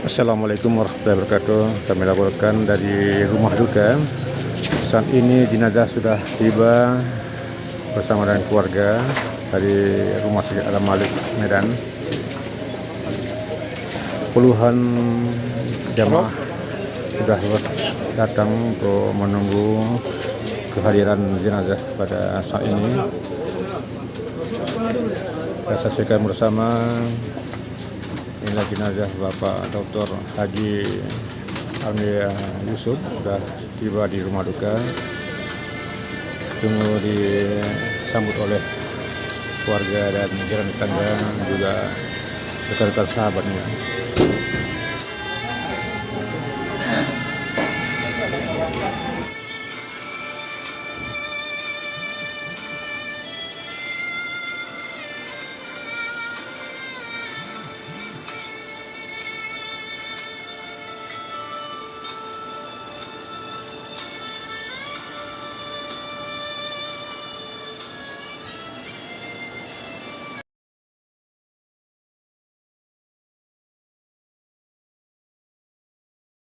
Assalamualaikum warahmatullahi wabarakatuh. Kami laporkan dari rumah duka. Saat ini jenazah sudah tiba bersama dengan keluarga dari Rumah Sakit Alam Malik Medan. Puluhan jamaah sudah datang untuk menunggu kehadiran jenazah pada saat ini. Kita saksikan bersama. Inilah jenazah Bapak Dr. Haji Almia Yusuf sudah tiba di rumah duka. Tunggu disambut oleh keluarga dan jiran tetangga, juga rekan-rekan sahabatnya.